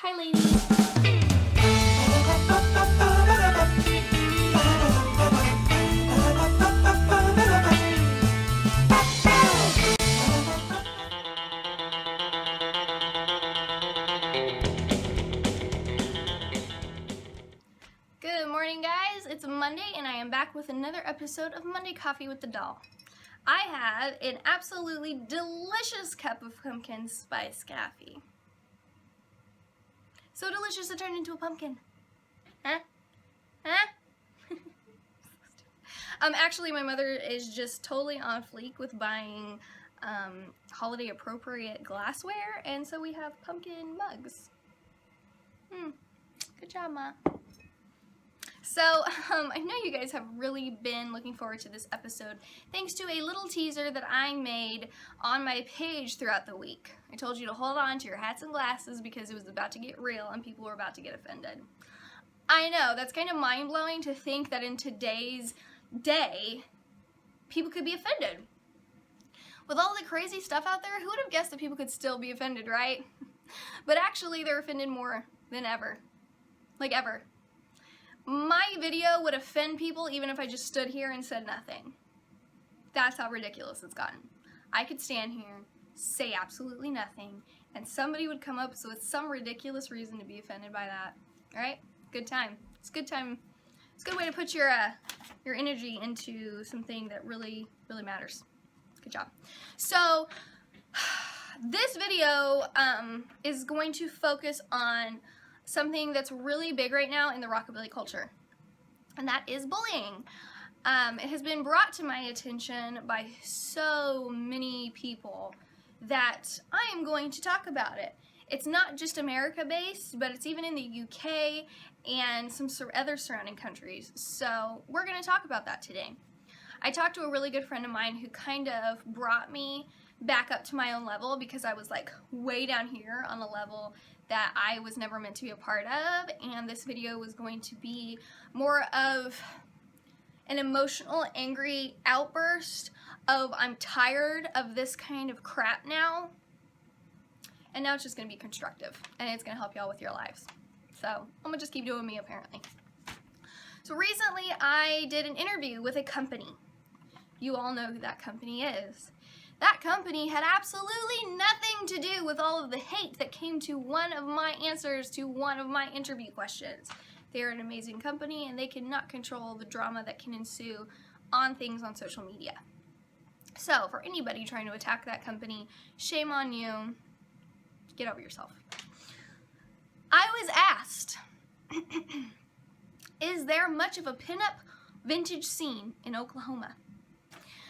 Hi, ladies. Good morning, guys. It's Monday, and I am back with another episode of Monday Coffee with the Doll. I have an absolutely delicious cup of pumpkin spice coffee. So delicious it turned into a pumpkin. Huh? Actually, my mother is just totally on fleek with buying holiday appropriate glassware, and so we have pumpkin mugs. Good job, Ma. So, I know you guys have really been looking forward to this episode thanks to a little teaser that I made on my page throughout the week. I told you to hold on to your hats and glasses because it was about to get real and people were about to get offended. I know, that's kind of mind-blowing to think that in today's day, people could be offended. With all the crazy stuff out there, who would have guessed that people could still be offended, right? But actually, they're offended more than ever. Like ever. My video would offend people even if I just stood here and said nothing. That's how ridiculous it's gotten. I could stand here, say absolutely nothing, and somebody would come up with some ridiculous reason to be offended by that. Alright? Good time. It's a good time. It's a good way to put your energy into something that really, really matters. Good job. So, this video is going to focus on something that's really big right now in the rockabilly culture, and that is bullying. It has been brought to my attention by so many people that I am going to talk about it. It's not just America-based, but it's even in the UK and some other surrounding countries, so we're going to talk about that today. I talked to a really good friend of mine who kind of brought me back up to my own level because I was like way down here on a level that I was never meant to be a part of, and this video was going to be more of an emotional, angry outburst of I'm tired of this kind of crap now, and now it's just going to be constructive, and it's going to help y'all with your lives. So I'm going to just keep doing me, apparently. So recently I did an interview with a company. You all know who that company is. That company had absolutely nothing to do with all of the hate that came to one of my answers to one of my interview questions. They're an amazing company and they cannot control the drama that can ensue on things on social media. So, for anybody trying to attack that company, shame on you. Get over yourself. I was asked, is there much of a pinup vintage scene in Oklahoma?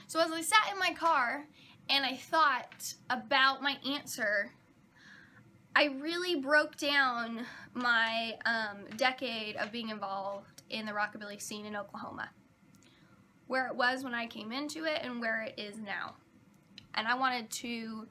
So as I sat in my car and I thought about my answer, I really broke down my decade of being involved in the rockabilly scene in Oklahoma, where it was when I came into it and where it is now. And I wanted to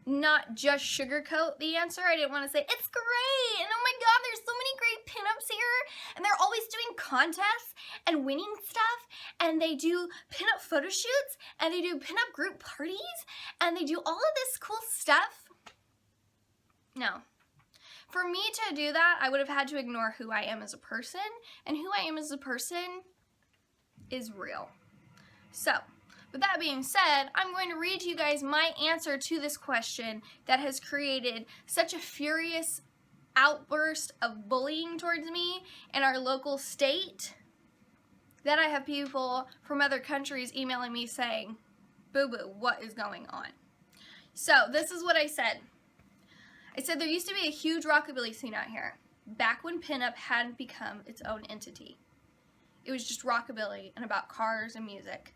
not just sugarcoat the answer. I didn't want to say, it's great, and oh my god, there's so many great pinups here, and they're always doing contests and winning stuff, and they do pinup photo shoots, and they do pinup group parties, and they do all of this cool stuff. No. For me to do that, I would have had to ignore who I am as a person, and who I am as a person is real. So, with that being said, I'm going to read to you guys my answer to this question that has created such a furious outburst of bullying towards me in our local state that I have people from other countries emailing me saying, boo-boo, what is going on? So, this is what I said. I said there used to be a huge rockabilly scene out here, back when pinup hadn't become its own entity. It was just rockabilly and about cars and music.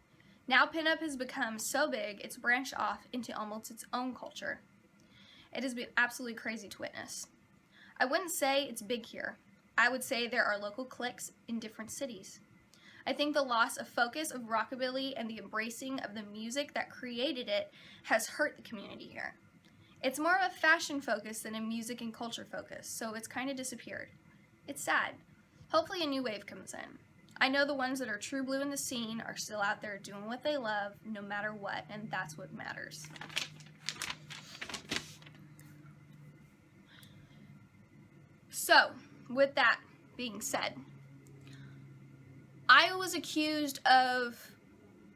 Now pinup has become so big, it's branched off into almost its own culture. It has been absolutely crazy to witness. I wouldn't say it's big here. I would say there are local cliques in different cities. I think the loss of focus of rockabilly and the embracing of the music that created it has hurt the community here. It's more of a fashion focus than a music and culture focus, so it's kind of disappeared. It's sad. Hopefully a new wave comes in. I know the ones that are true blue in the scene are still out there doing what they love, no matter what, and that's what matters. So, with that being said, I was accused of,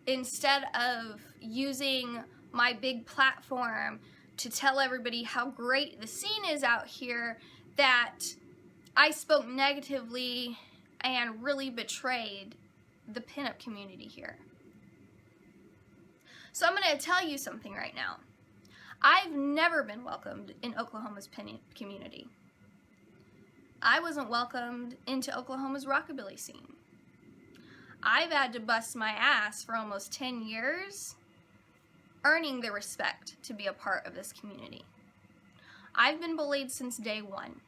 instead of using my big platform to tell everybody how great the scene is out here, that I spoke negatively and really betrayed the pinup community here. So I'm going to tell you something right now. I've never been welcomed in Oklahoma's pinup community. I wasn't welcomed into Oklahoma's rockabilly scene. I've had to bust my ass for almost 10 years, earning the respect to be a part of this community. I've been bullied since day one.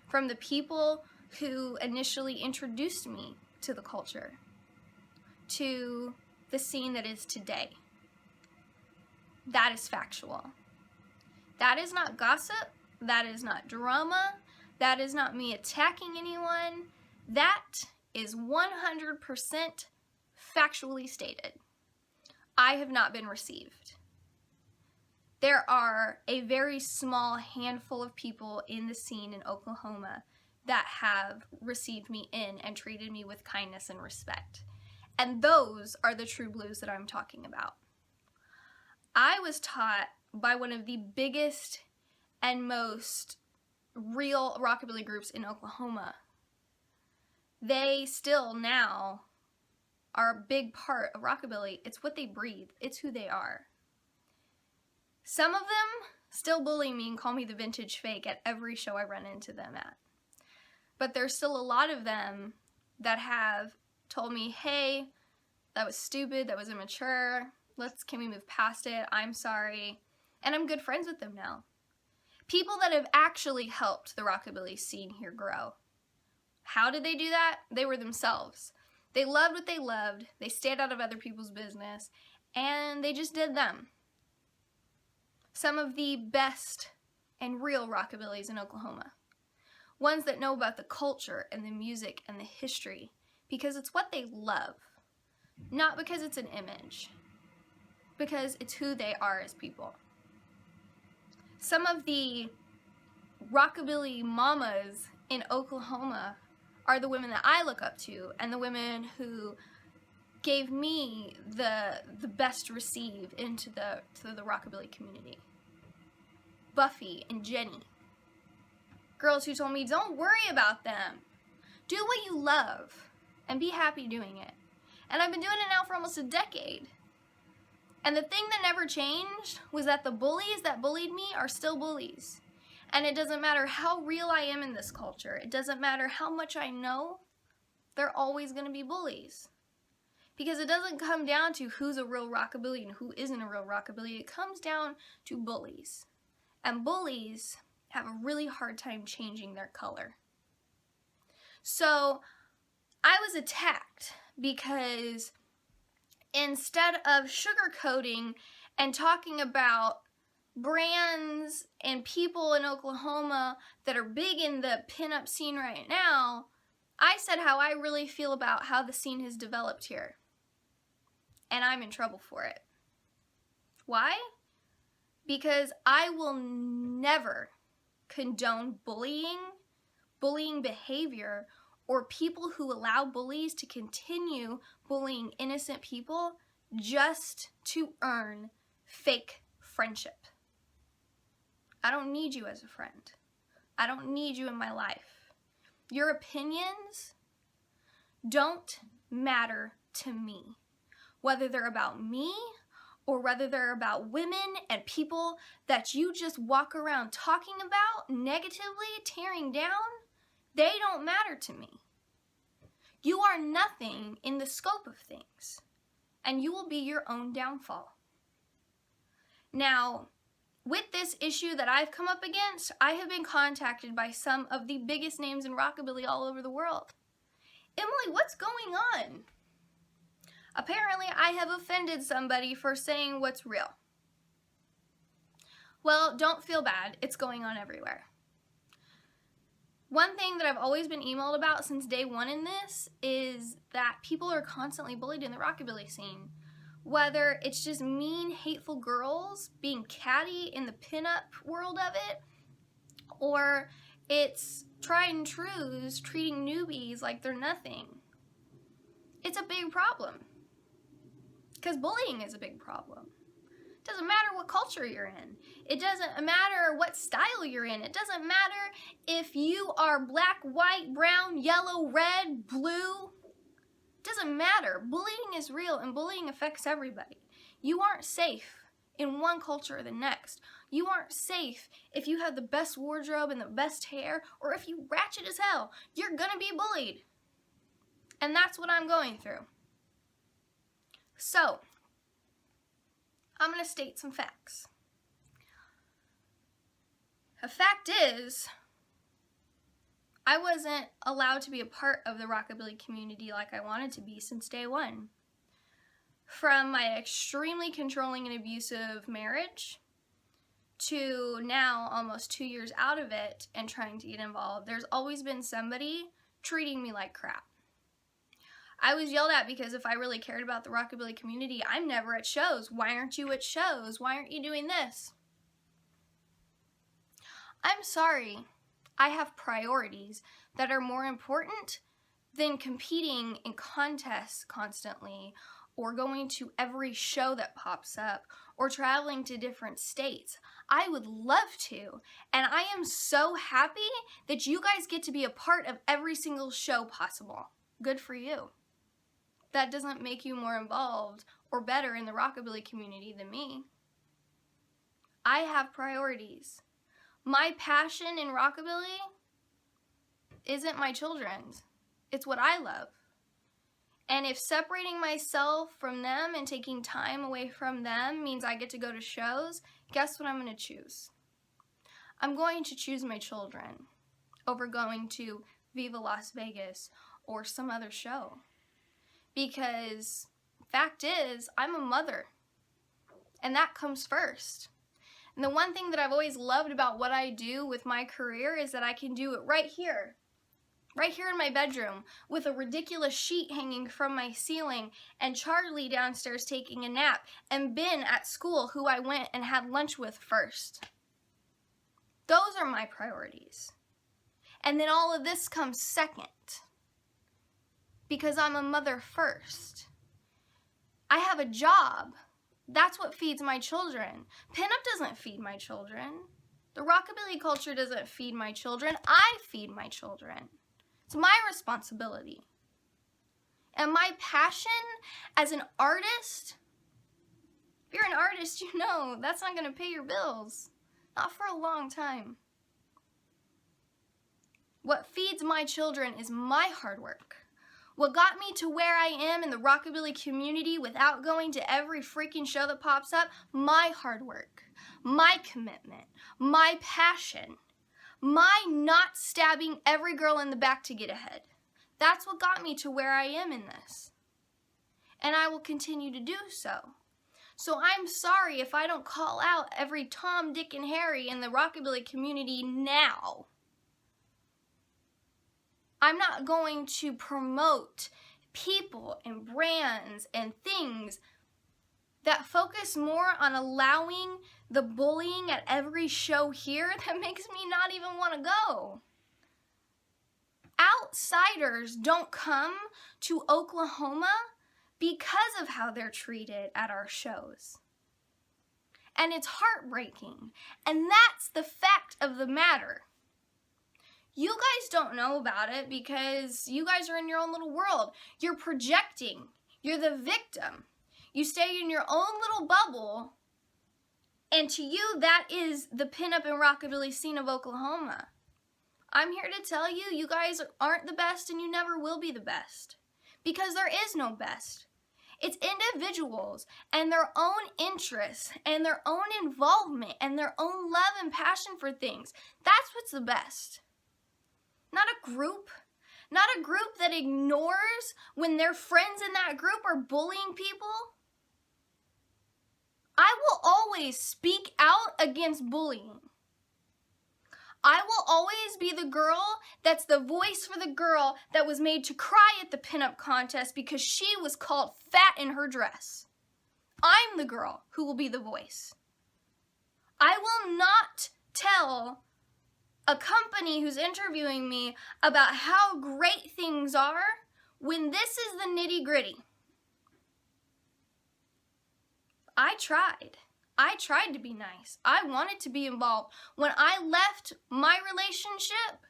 From the people who initially introduced me to the culture, to the scene that is today. That is factual. That is not gossip. That is not drama. That is not me attacking anyone. That is 100% factually stated. I have not been received. There are a very small handful of people in the scene in Oklahoma that have received me in and treated me with kindness and respect. And those are the true blues that I'm talking about. I was taught by one of the biggest and most real rockabilly groups in Oklahoma. They still now are a big part of rockabilly. It's what they breathe. It's who they are. Some of them still bully me and call me the vintage fake at every show I run into them at. But there's still a lot of them that have told me, hey, that was stupid, that was immature, can we move past it, I'm sorry. And I'm good friends with them now. People that have actually helped the rockabilly scene here grow. How did they do that? They were themselves. They loved what they loved, they stayed out of other people's business, and they just did them. Some of the best and real rockabillys in Oklahoma. Ones that know about the culture and the music and the history because it's what they love. Not because it's an image. Because it's who they are as people. Some of the rockabilly mamas in Oklahoma are the women that I look up to and the women who gave me the best receive into the rockabilly community. Buffy and Jenny. Girls who told me, don't worry about them. Do what you love and be happy doing it. And I've been doing it now for almost a decade. And the thing that never changed was that the bullies that bullied me are still bullies. And it doesn't matter how real I am in this culture. It doesn't matter how much I know. They're always going to be bullies. Because it doesn't come down to who's a real rockabilly and who isn't a real rockabilly. It comes down to bullies. And bullies have a really hard time changing their color. So I was attacked because instead of sugarcoating and talking about brands and people in Oklahoma that are big in the pinup scene right now, I said how I really feel about how the scene has developed here. And I'm in trouble for it. Why? Because I will never condone bullying behavior, or people who allow bullies to continue bullying innocent people just to earn fake friendship. I don't need you as a friend. I don't need you in my life. Your opinions don't matter to me, whether they're about me or whether they're about women and people that you just walk around talking about negatively, tearing down. They don't matter to me. You are nothing in the scope of things, and you will be your own downfall. Now, with this issue that I've come up against, I have been contacted by some of the biggest names in rockabilly all over the world. Emily, what's going on? Apparently, I have offended somebody for saying what's real. Well, don't feel bad. It's going on everywhere. One thing that I've always been emailed about since day one in this is that people are constantly bullied in the rockabilly scene. Whether it's just mean, hateful girls being catty in the pinup world of it, or It's tried and trues treating newbies like they're nothing. It's a big problem. Because bullying is a big problem. It doesn't matter what culture you're in. It doesn't matter what style you're in. It doesn't matter if you are black, white, brown, yellow, red, blue. It doesn't matter. Bullying is real and bullying affects everybody. You aren't safe in one culture or the next. You aren't safe if you have the best wardrobe and the best hair, or if you ratchet as hell. You're gonna be bullied. And that's what I'm going through. So, I'm going to state some facts. The fact is, I wasn't allowed to be a part of the rockabilly community like I wanted to be since day one. From my extremely controlling and abusive marriage to now almost 2 years out of it and trying to get involved, there's always been somebody treating me like crap. I was yelled at because if I really cared about the rockabilly community, I'm never at shows. Why aren't you at shows? Why aren't you doing this? I'm sorry. I have priorities that are more important than competing in contests constantly, or going to every show that pops up, or traveling to different states. I would love to, and I am so happy that you guys get to be a part of every single show possible. Good for you. That doesn't make you more involved or better in the rockabilly community than me. I have priorities. My passion in rockabilly isn't my children's. It's what I love. And if separating myself from them and taking time away from them means I get to go to shows, guess what I'm going to choose? I'm going to choose my children over going to Viva Las Vegas or some other show. Because fact is, I'm a mother, and that comes first. And the one thing that I've always loved about what I do with my career is that I can do it right here in my bedroom, with a ridiculous sheet hanging from my ceiling, and Charlie downstairs taking a nap, and Ben at school, who I went and had lunch with first. Those are my priorities. And then all of this comes second. Because I'm a mother first. I have a job. That's what feeds my children. Pinup doesn't feed my children. The rockabilly culture doesn't feed my children. I feed my children. It's my responsibility. And my passion as an artist, if you're an artist, you know that's not going to pay your bills. Not for a long time. What feeds my children is my hard work. What got me to where I am in the rockabilly community without going to every freaking show that pops up, my hard work, my commitment, my passion, my not stabbing every girl in the back to get ahead. That's what got me to where I am in this. And I will continue to do so. So I'm sorry if I don't call out every Tom, Dick, and Harry in the rockabilly community now. I'm not going to promote people and brands and things that focus more on allowing the bullying at every show here that makes me not even want to go. Outsiders don't come to Oklahoma because of how they're treated at our shows. And it's heartbreaking. And that's the fact of the matter. You guys don't know about it because you guys are in your own little world. You're projecting. You're the victim. You stay in your own little bubble, and to you, that is the pinup and rockabilly scene of Oklahoma. I'm here to tell you, you guys aren't the best and you never will be the best. Because there is no best. It's individuals and their own interests and their own involvement and their own love and passion for things. That's what's the best. Not a group. Not a group that ignores when their friends in that group are bullying people. I will always speak out against bullying. I will always be the girl that's the voice for the girl that was made to cry at the pinup contest because she was called fat in her dress. I'm the girl who will be the voice. I will not tell a company who's interviewing me about how great things are when this is the nitty-gritty. I tried to be nice. I wanted to be involved. When I left my relationship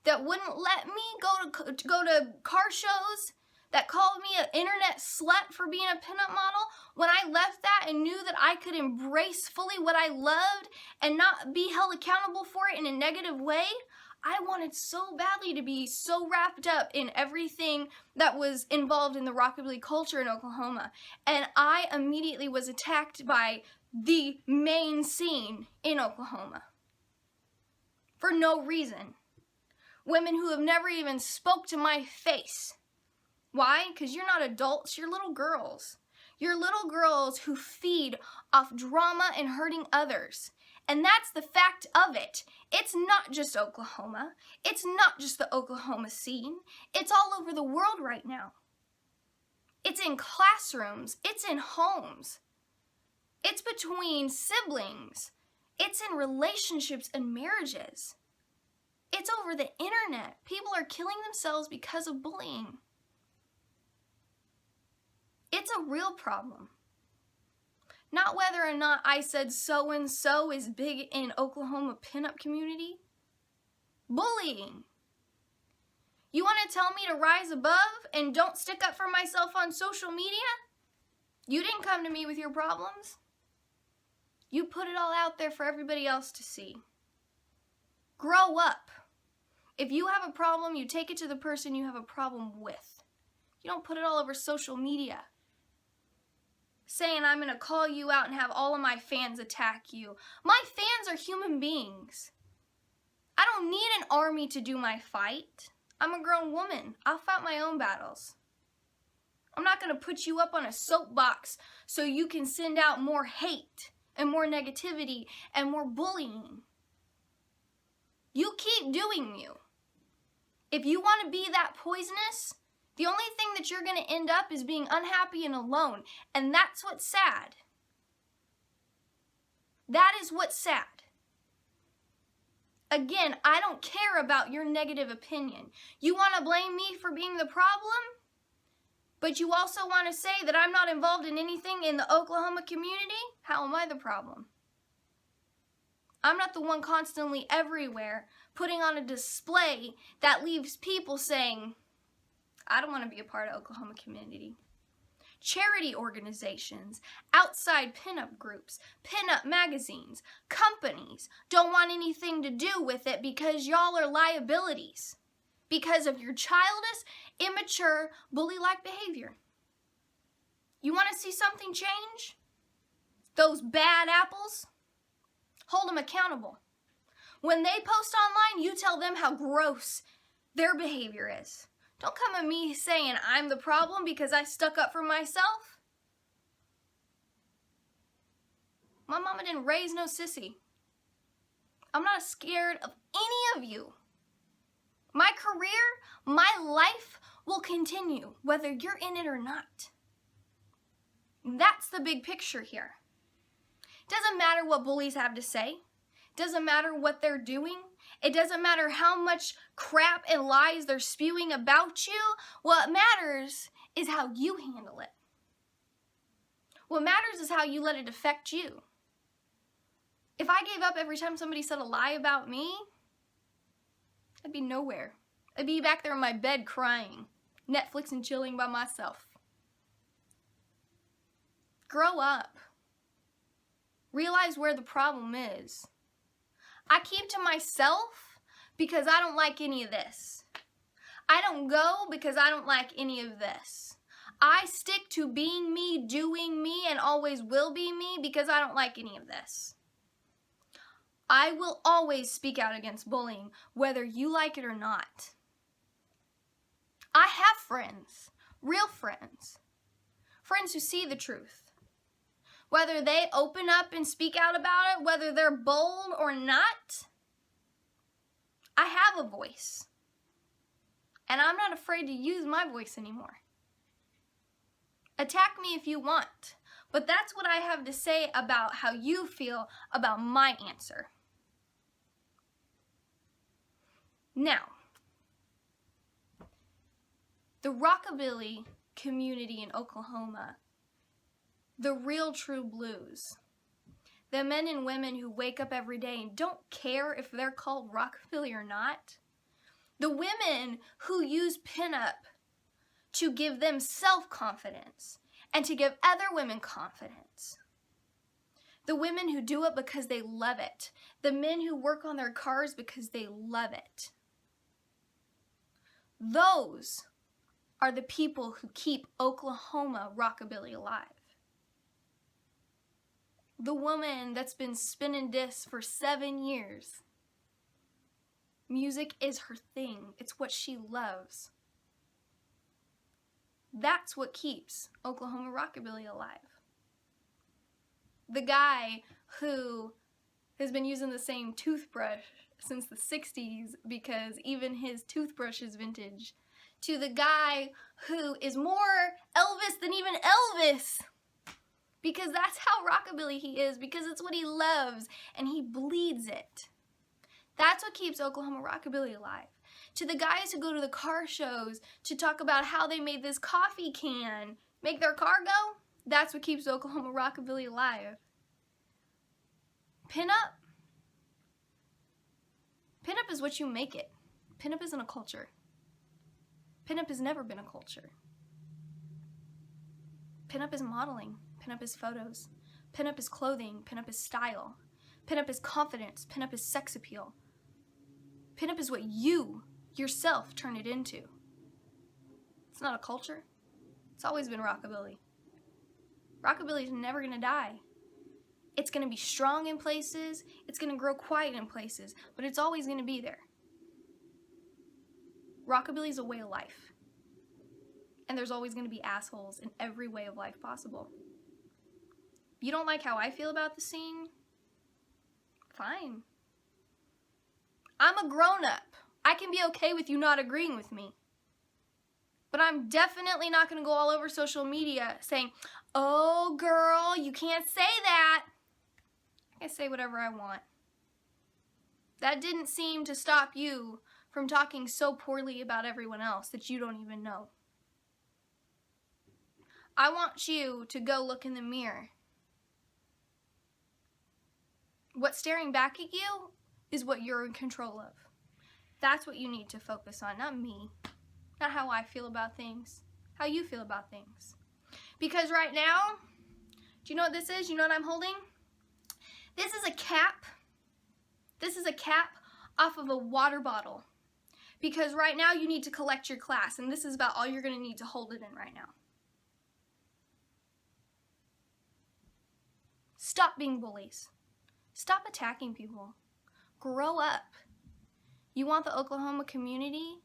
that wouldn't let me go to car shows, that called me an internet slut for being a pinup model, when I left that and knew that I could embrace fully what I loved and not be held accountable for it in a negative way, I wanted so badly to be so wrapped up in everything that was involved in the rockabilly culture in Oklahoma. And I immediately was attacked by the main scene in Oklahoma. For no reason. Women who have never even spoke to my face. Why? Because you're not adults, you're little girls. You're little girls who feed off drama and hurting others. And that's the fact of it. It's not just Oklahoma. It's not just the Oklahoma scene. It's all over the world right now. It's in classrooms. It's in homes. It's between siblings. It's in relationships and marriages. It's over the internet. People are killing themselves because of bullying. It's a real problem. Not whether or not I said so-and-so is big in Oklahoma pinup community. Bullying. You want to tell me to rise above and don't stick up for myself on social media? You didn't come to me with your problems. You put it all out there for everybody else to see. Grow up. If you have a problem, you take it to the person you have a problem with. You don't put it all over social media. Saying I'm going to call you out and have all of my fans attack you. My fans are human beings. I don't need an army to do my fight. I'm a grown woman. I'll fight my own battles. I'm not going to put you up on a soapbox so you can send out more hate and more negativity and more bullying. You keep doing you. If you want to be that poisonous, the only thing that you're going to end up is being unhappy and alone. And that's what's sad. That is what's sad. Again, I don't care about your negative opinion. You want to blame me for being the problem? But you also want to say that I'm not involved in anything in the Oklahoma community? How am I the problem? I'm not the one constantly everywhere putting on a display that leaves people saying, I don't want to be a part of Oklahoma community. Charity organizations, outside pinup groups, pinup magazines, companies don't want anything to do with it because y'all are liabilities because of your childish, immature, bully-like behavior. You want to see something change? Those bad apples? Hold them accountable. When they post online, you tell them how gross their behavior is. Don't come at me saying I'm the problem because I stuck up for myself. My mama didn't raise no sissy. I'm not scared of any of you. My career, my life will continue whether you're in it or not. That's the big picture here. Doesn't matter what bullies have to say. Doesn't matter what they're doing. It doesn't matter how much crap and lies they're spewing about you. What matters is how you handle it. What matters is how you let it affect you. If I gave up every time somebody said a lie about me, I'd be nowhere. I'd be back there in my bed crying, Netflix and chilling by myself. Grow up. Realize where the problem is. I keep to myself because I don't like any of this. I don't go because I don't like any of this. I stick to being me, doing me, and always will be me because I don't like any of this. I will always speak out against bullying, whether you like it or not. I have friends, real friends, friends who see the truth. Whether they open up and speak out about it, whether they're bold or not, I have a voice. And I'm not afraid to use my voice anymore. Attack me if you want, but that's what I have to say about how you feel about my answer. Now, the rockabilly community in Oklahoma, the real true blues, the men and women who wake up every day and don't care if they're called rockabilly or not, the women who use pinup to give them self-confidence and to give other women confidence, the women who do it because they love it, the men who work on their cars because they love it, those are the people who keep Oklahoma rockabilly alive. The woman that's been spinning discs for 7 years. Music is her thing. It's what she loves. That's what keeps Oklahoma rockabilly alive. The guy who has been using the same toothbrush since the 60s because even his toothbrush is vintage, to the guy who is more Elvis than even Elvis, because that's how rockabilly he is, because it's what he loves and he bleeds it. That's what keeps Oklahoma rockabilly alive. To the guys who go to the car shows to talk about how they made this coffee can make their car go, that's what keeps Oklahoma rockabilly alive. Pinup? Pinup is what you make it. Pinup isn't a culture. Pinup has never been a culture. Pinup is modeling. Pinup is photos. Pinup is clothing. Pinup is style. Pinup is confidence. Pinup is sex appeal. Pinup is what you, yourself, turn it into. It's not a culture. It's always been rockabilly. Rockabilly is never going to die. It's going to be strong in places. It's going to grow quiet in places. But it's always going to be there. Rockabilly is a way of life. And there's always going to be assholes in every way of life possible. You don't like how I feel about the scene? Fine. I'm a grown-up. I can be okay with you not agreeing with me. But I'm definitely not going to go all over social media saying, oh girl, you can't say that. I can say whatever I want. That didn't seem to stop you from talking so poorly about everyone else that you don't even know. I want you to go look in the mirror. What's staring back at you is what you're in control of. That's what you need to focus on, not me. Not how I feel about things. How you feel about things. Because right now, do you know what this is? You know what I'm holding? This is a cap. This is a cap off of a water bottle. Because right now you need to collect your class, and this is about all you're going to need to hold it in right now. Stop being bullies. Stop attacking people. Grow up. You want the Oklahoma community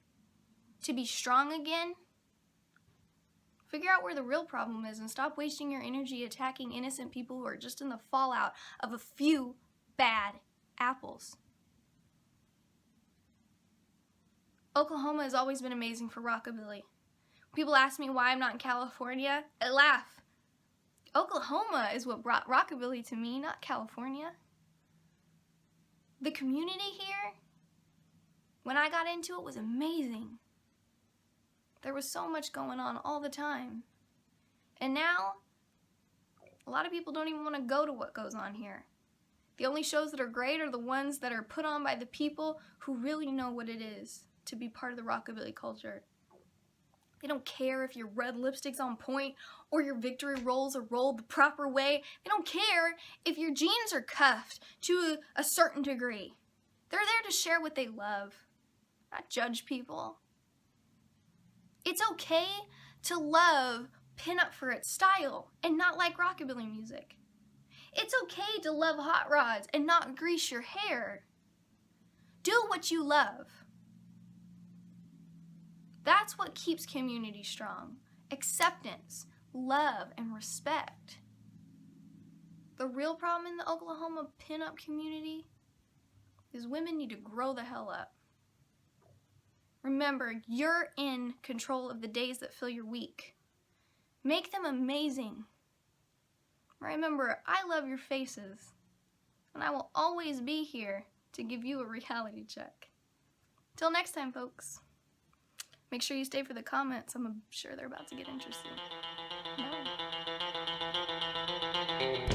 to be strong again? Figure out where the real problem is and stop wasting your energy attacking innocent people who are just in the fallout of a few bad apples. Oklahoma has always been amazing for rockabilly. People ask me why I'm not in California. I laugh. Oklahoma is what brought rockabilly to me, not California. The community here, when I got into it, was amazing. There was so much going on all the time. And now, a lot of people don't even want to go to what goes on here. The only shows that are great are the ones that are put on by the people who really know what it is to be part of the rockabilly culture. They don't care if your red lipstick's on point or your victory rolls are rolled the proper way. They don't care if your jeans are cuffed to a certain degree. They're there to share what they love, not judge people. It's okay to love pinup for its style and not like rockabilly music. It's okay to love hot rods and not grease your hair. Do what you love. That's what keeps community strong. Acceptance, love, and respect. The real problem in the Oklahoma pinup community is women need to grow the hell up. Remember, you're in control of the days that fill your week. Make them amazing. Remember, I love your faces, and I will always be here to give you a reality check. Till next time, folks. Make sure you stay for the comments. I'm sure they're about to get interesting. Bye.